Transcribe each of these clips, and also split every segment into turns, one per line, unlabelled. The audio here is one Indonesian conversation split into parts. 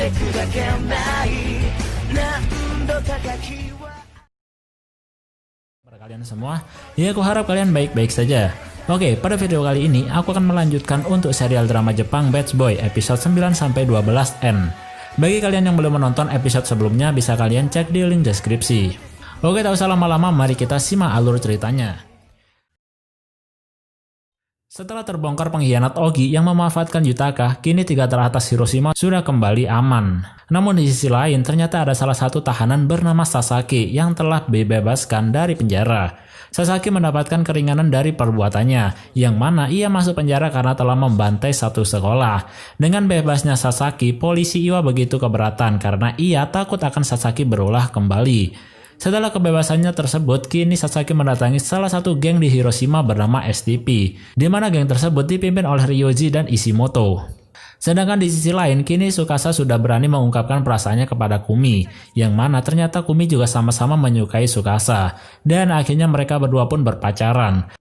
Pada kalian semua, ya aku harap kalian baik-baik saja. Oke, pada video kali ini aku akan melanjutkan untuk serial drama Jepang Bad Boy episode 9-12N. Bagi kalian yang belum menonton episode sebelumnya, bisa kalian cek di link deskripsi. Oke, tak usah lama-lama, mari kita simak alur ceritanya. Setelah terbongkar pengkhianat Ogi yang memanfaatkan Yutaka, kini 3 teratas Hiroshima sudah kembali aman. Namun di sisi lain, ternyata ada salah satu tahanan bernama Sasaki yang telah dibebaskan dari penjara. Sasaki mendapatkan keringanan dari perbuatannya, yang mana ia masuk penjara karena telah membantai satu sekolah. Dengan bebasnya Sasaki, polisi Iwa begitu keberatan karena ia takut akan Sasaki berulah kembali. Setelah kebebasannya tersebut, kini Sasaki mendatangi salah satu geng di Hiroshima bernama STP, di mana geng tersebut dipimpin oleh Ryoji dan Ishimoto. Sedangkan di sisi lain, kini Tsukasa sudah berani mengungkapkan perasaannya kepada Kumi, yang mana ternyata Kumi juga sama-sama menyukai Tsukasa, dan akhirnya mereka berdua pun berpacaran.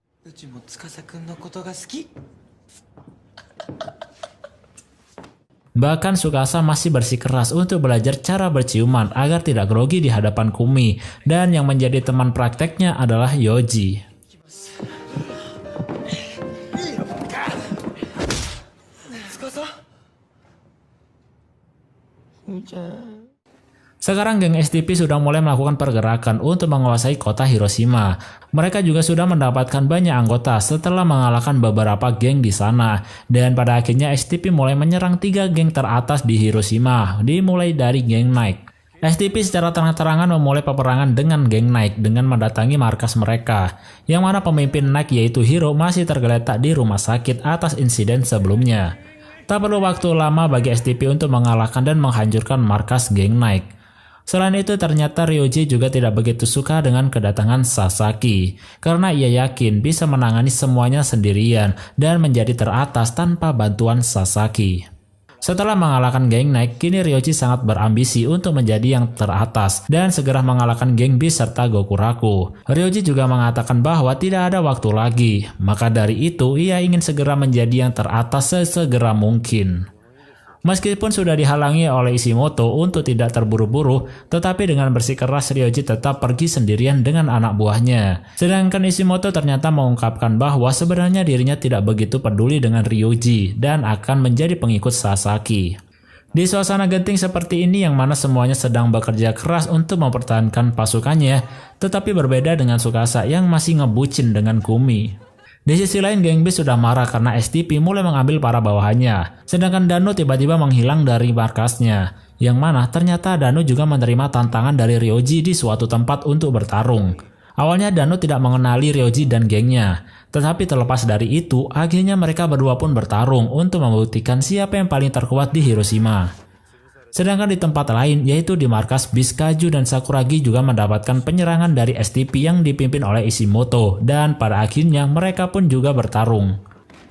Bahkan Tsukasa masih bersikeras untuk belajar cara berciuman agar tidak grogi di hadapan Kumi, dan yang menjadi teman prakteknya adalah Yoji. Sekarang geng STP sudah mulai melakukan pergerakan untuk menguasai kota Hiroshima. Mereka juga sudah mendapatkan banyak anggota setelah mengalahkan beberapa geng di sana. Dan pada akhirnya STP mulai menyerang 3 geng teratas di Hiroshima, dimulai dari geng Nike. STP secara terang-terangan memulai peperangan dengan geng Nike dengan mendatangi markas mereka, yang mana pemimpin Nike yaitu Hiro masih tergeletak di rumah sakit atas insiden sebelumnya. Tak perlu waktu lama bagi STP untuk mengalahkan dan menghancurkan markas geng Nike. Selain itu, ternyata Ryoji juga tidak begitu suka dengan kedatangan Sasaki, karena ia yakin bisa menangani semuanya sendirian dan menjadi teratas tanpa bantuan Sasaki. Setelah mengalahkan geng Nike, kini Ryoji sangat berambisi untuk menjadi yang teratas dan segera mengalahkan geng Beast serta Gokuraku. Ryoji juga mengatakan bahwa tidak ada waktu lagi, maka dari itu ia ingin segera menjadi yang teratas sesegera mungkin. Meskipun sudah dihalangi oleh Ishimoto untuk tidak terburu-buru, tetapi dengan bersikeras Ryoji tetap pergi sendirian dengan anak buahnya. Sedangkan Ishimoto ternyata mengungkapkan bahwa sebenarnya dirinya tidak begitu peduli dengan Ryoji dan akan menjadi pengikut Sasaki. Di suasana genting seperti ini yang mana semuanya sedang bekerja keras untuk mempertahankan pasukannya, tetapi berbeda dengan Tsukasa yang masih ngebucin dengan Kumi. Di sisi lain, geng Beast sudah marah karena STP mulai mengambil para bawahannya. Sedangkan Dano tiba-tiba menghilang dari markasnya, yang mana ternyata Dano juga menerima tantangan dari Ryoji di suatu tempat untuk bertarung. Awalnya Dano tidak mengenali Ryoji dan gengnya, tetapi terlepas dari itu, akhirnya mereka berdua pun bertarung untuk membuktikan siapa yang paling terkuat di Hiroshima. Sedangkan di tempat lain, yaitu di markas Beast, Kaju dan Sakuragi juga mendapatkan penyerangan dari STP yang dipimpin oleh Ishimoto, dan pada akhirnya mereka pun juga bertarung.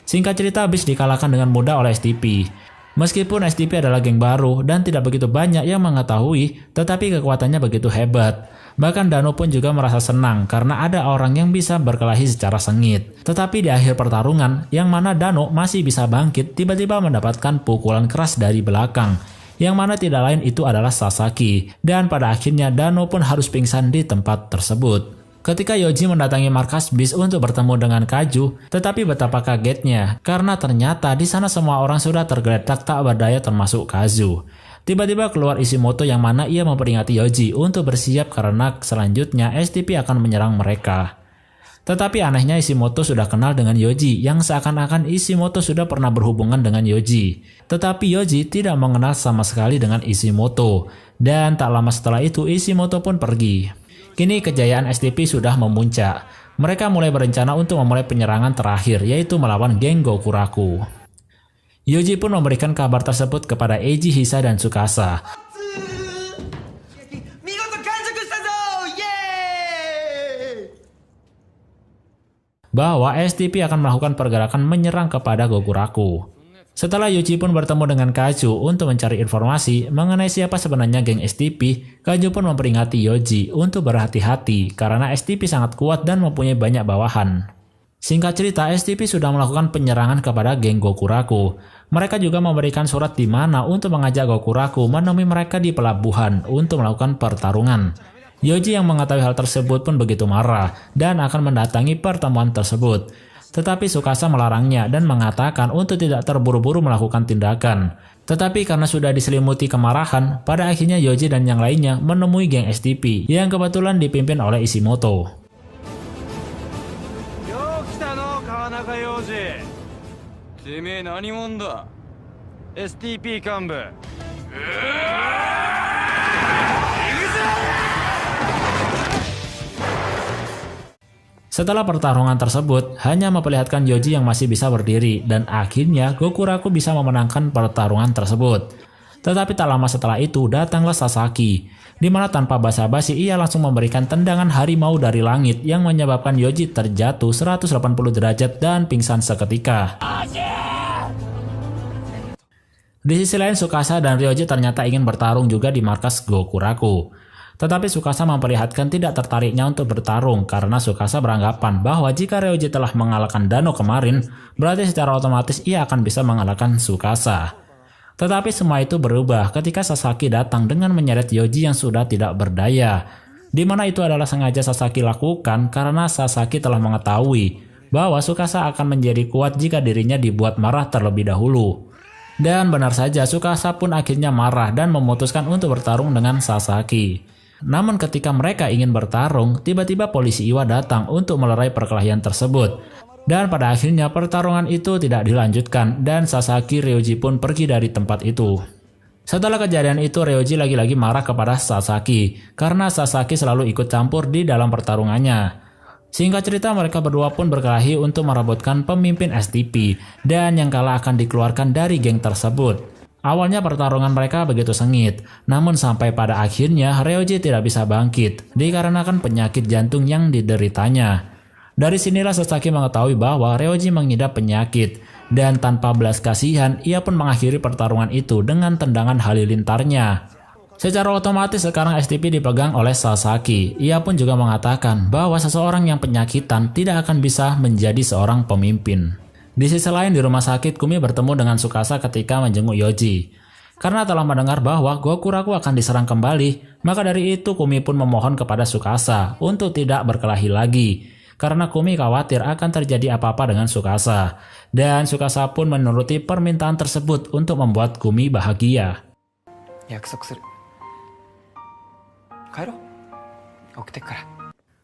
Singkat cerita, Beast dikalahkan dengan mudah oleh STP. Meskipun STP adalah geng baru dan tidak begitu banyak yang mengetahui, tetapi kekuatannya begitu hebat. Bahkan Dano pun juga merasa senang karena ada orang yang bisa berkelahi secara sengit. Tetapi di akhir pertarungan, yang mana Dano masih bisa bangkit, tiba-tiba mendapatkan pukulan keras dari belakang, yang mana tidak lain itu adalah Sasaki, dan pada akhirnya Dano pun harus pingsan di tempat tersebut. Ketika Yoji mendatangi markas Beast untuk bertemu dengan Kaju, tetapi betapa kagetnya karena ternyata di sana semua orang sudah tergeletak tak berdaya termasuk Kazu. Tiba-tiba keluar Ishimoto yang mana ia memperingati Yoji untuk bersiap karena selanjutnya STP akan menyerang mereka. Tetapi anehnya Ishimoto sudah kenal dengan Yoji, yang seakan-akan Ishimoto sudah pernah berhubungan dengan Yoji. Tetapi Yoji tidak mengenal sama sekali dengan Ishimoto, dan tak lama setelah itu Ishimoto pun pergi. Kini kejayaan STP sudah memuncak. Mereka mulai berencana untuk memulai penyerangan terakhir, yaitu melawan geng Gokuraku. Yoji pun memberikan kabar tersebut kepada Eiji, Hisa, dan Tsukasa. Bahwa STP akan melakukan pergerakan menyerang kepada Gokuraku. Setelah Yoji pun bertemu dengan Kaju untuk mencari informasi mengenai siapa sebenarnya geng STP, Kaju pun memperingati Yoji untuk berhati-hati karena STP sangat kuat dan mempunyai banyak bawahan. Singkat cerita, STP sudah melakukan penyerangan kepada geng Gokuraku. Mereka juga memberikan surat di mana untuk mengajak Gokuraku menemui mereka di pelabuhan untuk melakukan pertarungan. Yoji yang mengetahui hal tersebut pun begitu marah dan akan mendatangi pertemuan tersebut. Tetapi Tsukasa melarangnya dan mengatakan untuk tidak terburu-buru melakukan tindakan. Tetapi karena sudah diselimuti kemarahan, pada akhirnya Yoji dan yang lainnya menemui geng STP yang kebetulan dipimpin oleh Ishimoto. Setelah pertarungan tersebut, hanya memperlihatkan Yoji yang masih bisa berdiri dan akhirnya Gokuraku bisa memenangkan pertarungan tersebut. Tetapi tak lama setelah itu datanglah Sasaki, di mana tanpa basa-basi ia langsung memberikan tendangan harimau dari langit yang menyebabkan Yoji terjatuh 180 derajat dan pingsan seketika. Di sisi lain Tsukasa dan Ryoji ternyata ingin bertarung juga di markas Gokuraku. Tetapi Tsukasa memperlihatkan tidak tertariknya untuk bertarung karena Tsukasa beranggapan bahwa jika Ryoji telah mengalahkan Dano kemarin, berarti secara otomatis ia akan bisa mengalahkan Tsukasa. Tetapi semua itu berubah ketika Sasaki datang dengan menyeret Yoji yang sudah tidak berdaya, di mana itu adalah sengaja Sasaki lakukan karena Sasaki telah mengetahui bahwa Tsukasa akan menjadi kuat jika dirinya dibuat marah terlebih dahulu. Dan benar saja Tsukasa pun akhirnya marah dan memutuskan untuk bertarung dengan Sasaki. Namun ketika mereka ingin bertarung, tiba-tiba polisi Iwa datang untuk melerai perkelahian tersebut. Dan pada akhirnya pertarungan itu tidak dilanjutkan dan Sasaki Ryoji pun pergi dari tempat itu. Setelah kejadian itu Ryoji lagi-lagi marah kepada Sasaki karena Sasaki selalu ikut campur di dalam pertarungannya. Singkat cerita mereka berdua pun berkelahi untuk merebutkan pemimpin STP dan yang kalah akan dikeluarkan dari geng tersebut. Awalnya pertarungan mereka begitu sengit, namun sampai pada akhirnya Ryoji tidak bisa bangkit dikarenakan penyakit jantung yang dideritanya. Dari sinilah Sasaki mengetahui bahwa Ryoji mengidap penyakit dan tanpa belas kasihan ia pun mengakhiri pertarungan itu dengan tendangan halilintarnya. Secara otomatis sekarang STP dipegang oleh Sasaki. Ia pun juga mengatakan bahwa seseorang yang penyakitan tidak akan bisa menjadi seorang pemimpin. Di sisi lain di rumah sakit Kumi bertemu dengan Tsukasa ketika menjenguk Yoji. Karena telah mendengar bahwa Gokuraku akan diserang kembali, maka dari itu Kumi pun memohon kepada Tsukasa untuk tidak berkelahi lagi. Karena Kumi khawatir akan terjadi apa-apa dengan Tsukasa. Dan Tsukasa pun menuruti permintaan tersebut untuk membuat Kumi bahagia.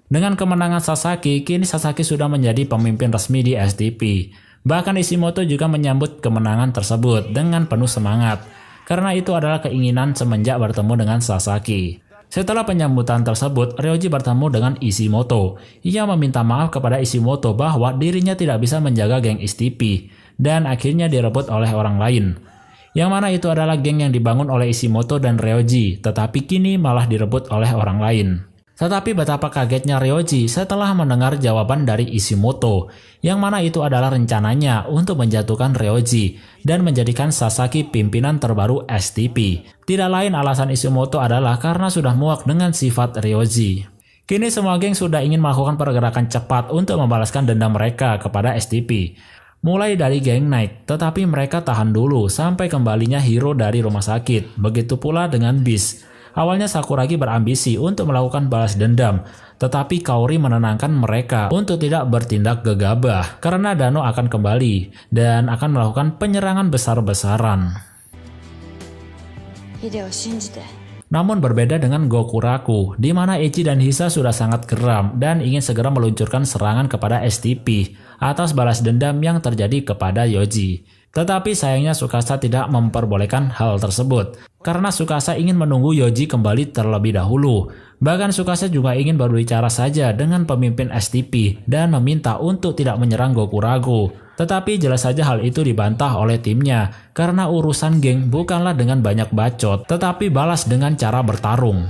Dengan kemenangan Sasaki, kini Sasaki sudah menjadi pemimpin resmi di STP. Bahkan Ishimoto juga menyambut kemenangan tersebut dengan penuh semangat, karena itu adalah keinginan semenjak bertemu dengan Sasaki. Setelah penyambutan tersebut, Ryoji bertemu dengan Ishimoto. Ia meminta maaf kepada Ishimoto bahwa dirinya tidak bisa menjaga geng STP, dan akhirnya direbut oleh orang lain. Yang mana itu adalah geng yang dibangun oleh Ishimoto dan Ryoji, tetapi kini malah direbut oleh orang lain. Tetapi betapa kagetnya Ryoji setelah mendengar jawaban dari Ishimoto, yang mana itu adalah rencananya untuk menjatuhkan Ryoji dan menjadikan Sasaki pimpinan terbaru STP. Tidak lain alasan Ishimoto adalah karena sudah muak dengan sifat Ryoji. Kini semua geng sudah ingin melakukan pergerakan cepat untuk membalaskan dendam mereka kepada STP. Mulai dari geng Knight, tetapi mereka tahan dulu sampai kembalinya hero dari rumah sakit. Begitu pula dengan Beast. Awalnya Sakuragi berambisi untuk melakukan balas dendam, tetapi Kaori menenangkan mereka untuk tidak bertindak gegabah karena Dano akan kembali dan akan melakukan penyerangan besar-besaran. Namun berbeda dengan Gokuraku, di mana Echi dan Hisa sudah sangat geram dan ingin segera meluncurkan serangan kepada STP atas balas dendam yang terjadi kepada Yoji. Tetapi sayangnya Tsukasa tidak memperbolehkan hal tersebut, karena Tsukasa ingin menunggu Yoji kembali terlebih dahulu. Bahkan Tsukasa juga ingin berbicara saja dengan pemimpin STP dan meminta untuk tidak menyerang Gokuraku. Tetapi jelas saja hal itu dibantah oleh timnya, karena urusan geng bukanlah dengan banyak bacot, tetapi balas dengan cara bertarung.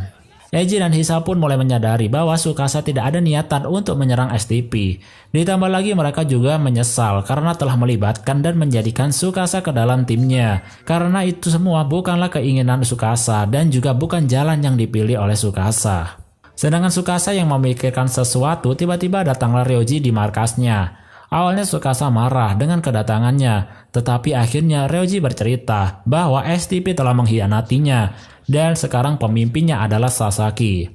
Eiji dan Hisa pun mulai menyadari bahwa Tsukasa tidak ada niatan untuk menyerang STP. Ditambah lagi mereka juga menyesal karena telah melibatkan dan menjadikan Tsukasa ke dalam timnya. Karena itu semua bukanlah keinginan Tsukasa dan juga bukan jalan yang dipilih oleh Tsukasa. Sedangkan Tsukasa yang memikirkan sesuatu, tiba-tiba datanglah Ryoji di markasnya. Awalnya Tsukasa marah dengan kedatangannya, tetapi akhirnya Ryoji bercerita bahwa STP telah mengkhianatinya dan sekarang pemimpinnya adalah Sasaki.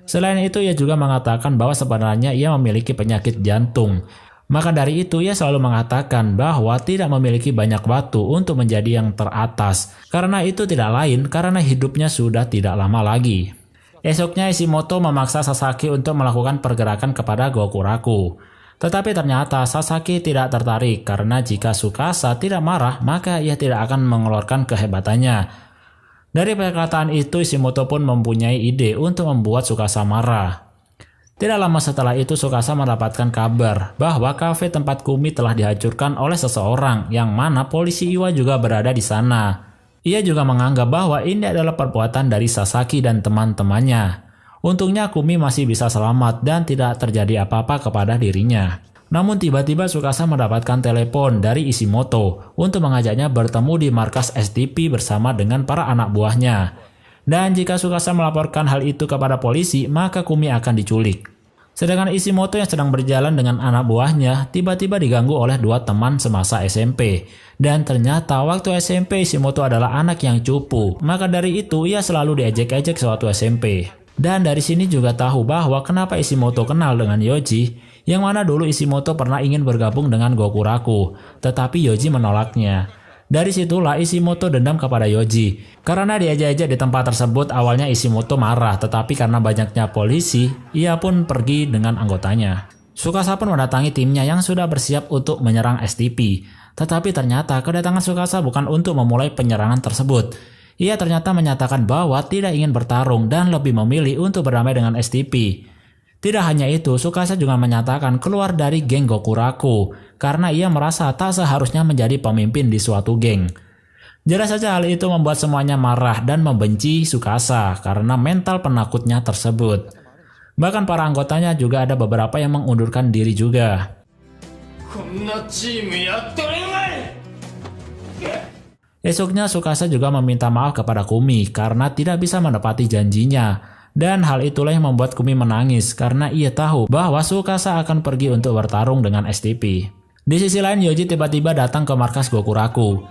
Selain itu, ia juga mengatakan bahwa sebenarnya ia memiliki penyakit jantung. Maka dari itu, ia selalu mengatakan bahwa tidak memiliki banyak waktu untuk menjadi yang teratas. Karena itu tidak lain karena hidupnya sudah tidak lama lagi. Esoknya Ishimoto memaksa Sasaki untuk melakukan pergerakan kepada Gokuraku. Tetapi ternyata Sasaki tidak tertarik karena jika Tsukasa tidak marah, maka ia tidak akan mengeluarkan kehebatannya. Dari perkataan itu, Ishimoto pun mempunyai ide untuk membuat Tsukasa marah. Tidak lama setelah itu, Tsukasa mendapatkan kabar bahwa kafe tempat Kumi telah dihancurkan oleh seseorang yang mana polisi Iwa juga berada di sana. Ia juga menganggap bahwa ini adalah perbuatan dari Sasaki dan teman-temannya. Untungnya Kumi masih bisa selamat dan tidak terjadi apa-apa kepada dirinya. Namun tiba-tiba Tsukasa mendapatkan telepon dari Ishimoto untuk mengajaknya bertemu di markas STP bersama dengan para anak buahnya. Dan jika Tsukasa melaporkan hal itu kepada polisi, maka Kumi akan diculik. Sedangkan Ishimoto yang sedang berjalan dengan anak buahnya tiba-tiba diganggu oleh dua teman semasa SMP. Dan ternyata waktu SMP Ishimoto adalah anak yang cupu. Maka dari itu ia selalu diejek-ejek sewaktu SMP. Dan dari sini juga tahu bahwa kenapa Ishimoto kenal dengan Yoji, yang mana dulu Ishimoto pernah ingin bergabung dengan Gokuraku, tetapi Yoji menolaknya. Dari situlah Ishimoto dendam kepada Yoji. Karena diajak-ajak di tempat tersebut, awalnya Ishimoto marah, tetapi karena banyaknya polisi, ia pun pergi dengan anggotanya. Tsukasa pun mendatangi timnya yang sudah bersiap untuk menyerang STP. Tetapi ternyata kedatangan Tsukasa bukan untuk memulai penyerangan tersebut. Ia ternyata menyatakan bahwa tidak ingin bertarung dan lebih memilih untuk berdamai dengan STP. Tidak hanya itu, Tsukasa juga menyatakan keluar dari geng Gokuraku karena ia merasa tak seharusnya menjadi pemimpin di suatu geng. Jelas saja hal itu membuat semuanya marah dan membenci Tsukasa karena mental penakutnya tersebut. Bahkan para anggotanya juga ada beberapa yang mengundurkan diri juga. Esoknya Tsukasa juga meminta maaf kepada Kumi karena tidak bisa menepati janjinya. Dan hal itulah yang membuat Kumi menangis karena ia tahu bahwa Tsukasa akan pergi untuk bertarung dengan STP. Di sisi lain, Yoji tiba-tiba datang ke markas Gokuraku.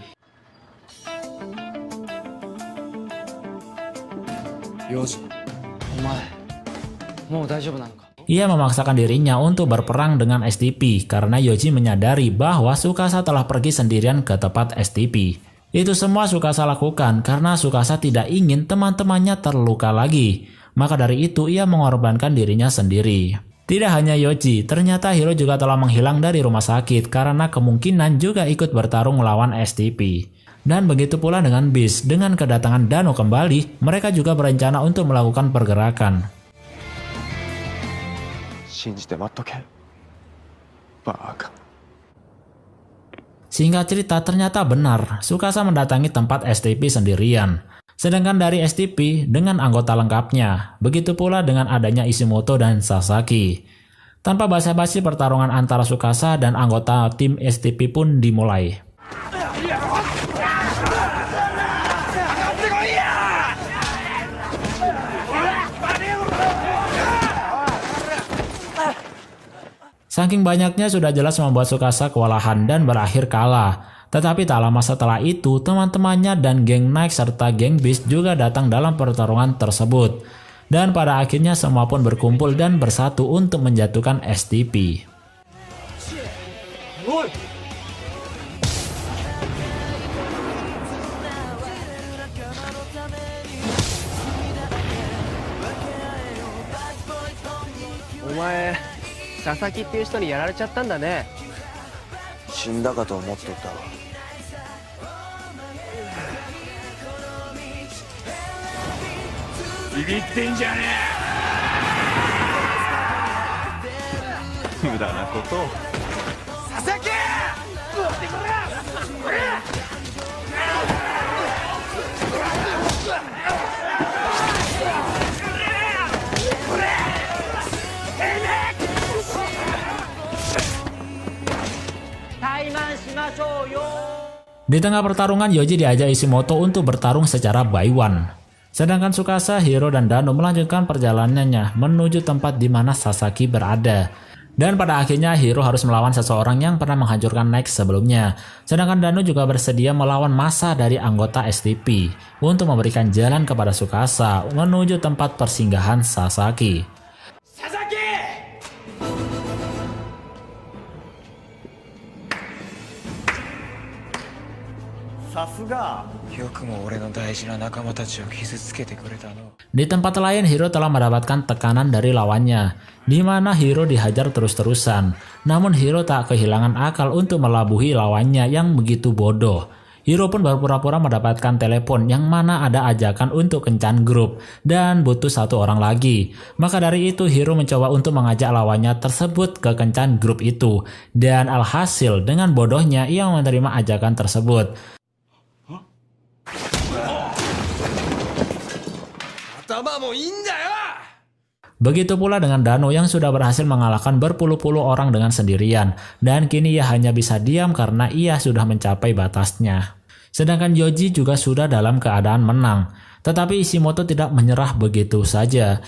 Ia memaksakan dirinya untuk berperang dengan STP karena Yoji menyadari bahwa Tsukasa telah pergi sendirian ke tempat STP. Itu semua Tsukasa lakukan karena Tsukasa tidak ingin teman-temannya terluka lagi. Maka dari itu ia mengorbankan dirinya sendiri. Tidak hanya Yoji, ternyata Hiro juga telah menghilang dari rumah sakit karena kemungkinan juga ikut bertarung melawan STP. Dan begitu pula dengan Beast, dengan kedatangan Dano kembali, mereka juga berencana untuk melakukan pergerakan. Singkat cerita, ternyata benar, Tsukasa mendatangi tempat STP sendirian. Sedangkan dari STP dengan anggota lengkapnya, begitu pula dengan adanya Ishimoto dan Sasaki. Tanpa basa-basi, pertarungan antara Tsukasa dan anggota tim STP pun dimulai. Saking banyaknya sudah jelas membuat Tsukasa kewalahan dan berakhir kalah. Tetapi tak lama setelah itu, teman-temannya dan geng Nike serta geng Beast juga datang dalam pertarungan tersebut. Dan pada akhirnya semua pun berkumpul dan bersatu untuk menjatuhkan STP.
Omae, Sasaki っていう人にやられちゃったんだね。
死んだかと思っとったわ。
ビビってんじゃねえ。無駄なことを。佐々木！Di
tengah pertarungan, Yoji diajak Ishimoto untuk bertarung secara by one. Sedangkan Tsukasa, Hiro, dan Dano melanjutkan perjalanannya menuju tempat di mana Sasaki berada. Dan pada akhirnya Hiro harus melawan seseorang yang pernah menghancurkan Next sebelumnya. Sedangkan Dano juga bersedia melawan massa dari anggota STP untuk memberikan jalan kepada Tsukasa menuju tempat persinggahan Sasaki. Di tempat lain Hiro telah mendapatkan tekanan dari lawannya, di mana Hiro dihajar terus-terusan. Namun Hiro tak kehilangan akal untuk melabuhi lawannya yang begitu bodoh. Hiro pun berpura-pura mendapatkan telepon yang mana ada ajakan untuk kencan grup dan butuh satu orang lagi. Maka dari itu Hiro mencoba untuk mengajak lawannya tersebut ke kencan grup itu. Dan alhasil dengan bodohnya ia menerima ajakan tersebut. Begitu pula dengan Dano yang sudah berhasil mengalahkan berpuluh-puluh orang dengan sendirian, dan kini ia hanya bisa diam karena ia sudah mencapai batasnya. Sedangkan Yoji juga sudah dalam keadaan menang, tetapi Ishimoto tidak menyerah begitu saja.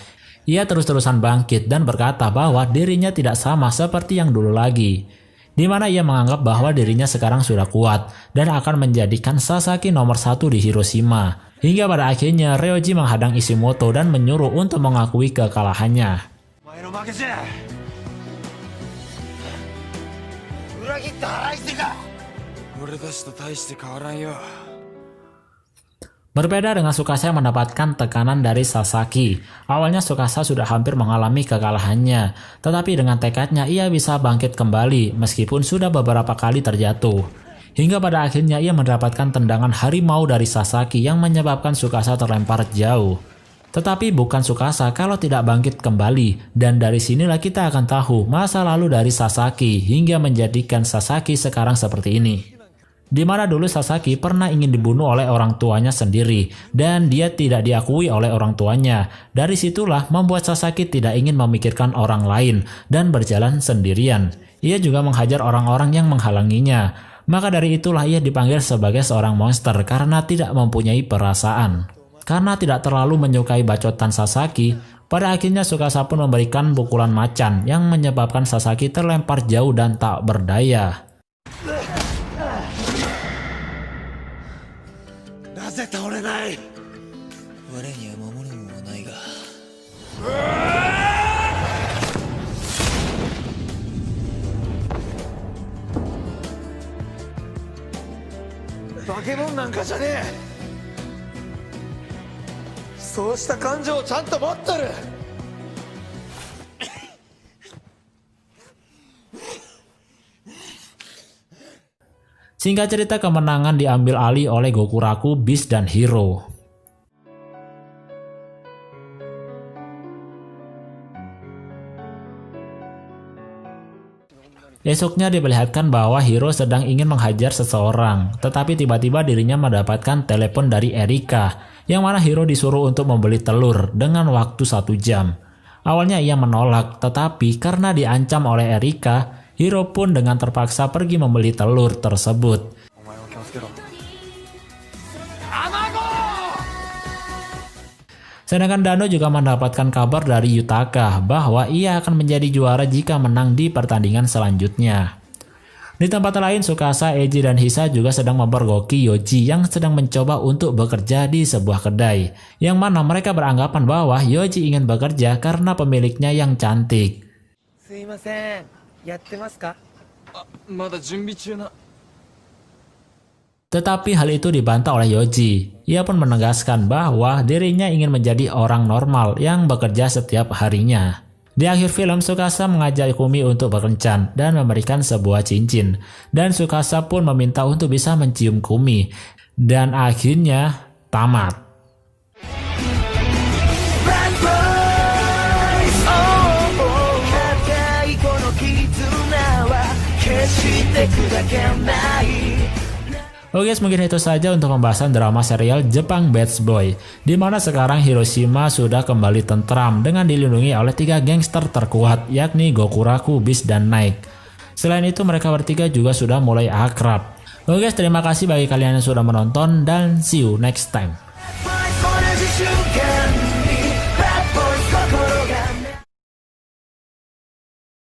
Ia terus-terusan bangkit dan berkata bahwa dirinya tidak sama seperti yang dulu lagi, di mana ia menganggap bahwa dirinya sekarang sudah kuat dan akan menjadikan Sasaki nomor 1 di Hiroshima. Hingga pada akhirnya Ryoji menghadang Ishimoto dan menyuruh untuk mengakui kekalahannya. Berbeda dengan Tsukasa yang mendapatkan tekanan dari Sasaki. Awalnya Tsukasa sudah hampir mengalami kekalahannya, tetapi dengan tekadnya ia bisa bangkit kembali meskipun sudah beberapa kali terjatuh. Hingga pada akhirnya ia mendapatkan tendangan harimau dari Sasaki yang menyebabkan Tsukasa terlempar jauh. Tetapi bukan Tsukasa kalau tidak bangkit kembali, dan dari sinilah kita akan tahu masa lalu dari Sasaki hingga menjadikan Sasaki sekarang seperti ini. Di mana dulu Sasaki pernah ingin dibunuh oleh orang tuanya sendiri dan dia tidak diakui oleh orang tuanya. Dari situlah membuat Sasaki tidak ingin memikirkan orang lain dan berjalan sendirian. Ia juga menghajar orang-orang yang menghalanginya. Maka dari itulah ia dipanggil sebagai seorang monster karena tidak mempunyai perasaan. Karena tidak terlalu menyukai bacotan Sasaki, pada akhirnya Tsukasa pun memberikan pukulan macan yang menyebabkan Sasaki terlempar jauh dan tak berdaya. Singkat cerita, kemenangan diambil alih oleh Gokuraku, Beast, dan Hiro. Esoknya diperlihatkan bahwa Hiro sedang ingin menghajar seseorang, tetapi tiba-tiba dirinya mendapatkan telepon dari Erika, yang mana Hiro disuruh untuk membeli telur dengan waktu 1 jam. Awalnya ia menolak, tetapi karena diancam oleh Erika, Hiro pun dengan terpaksa pergi membeli telur tersebut. Sedangkan Dano juga mendapatkan kabar dari Yutaka bahwa ia akan menjadi juara jika menang di pertandingan selanjutnya. Di tempat lain, Tsukasa, Eiji, dan Hisa juga sedang mempergoki Yoji yang sedang mencoba untuk bekerja di sebuah kedai, yang mana mereka beranggapan bahwa Yoji ingin bekerja karena pemiliknya yang cantik. Tetapi hal itu dibantah oleh Yoji. Ia pun menegaskan bahwa dirinya ingin menjadi orang normal yang bekerja setiap harinya. Di akhir film, Tsukasa mengajak Kumi untuk berkencan dan memberikan sebuah cincin. Dan Tsukasa pun meminta untuk bisa mencium Kumi. Dan akhirnya tamat. Oke, mungkin itu saja untuk pembahasan drama serial Jepang Bad Boy, di mana sekarang Hiroshima sudah kembali tentram dengan dilindungi oleh 3 gangster terkuat, yakni Gokuraku, Beast, dan Naik. Selain itu, mereka bertiga juga sudah mulai akrab. Oke, terima kasih bagi kalian yang sudah menonton dan see you next time.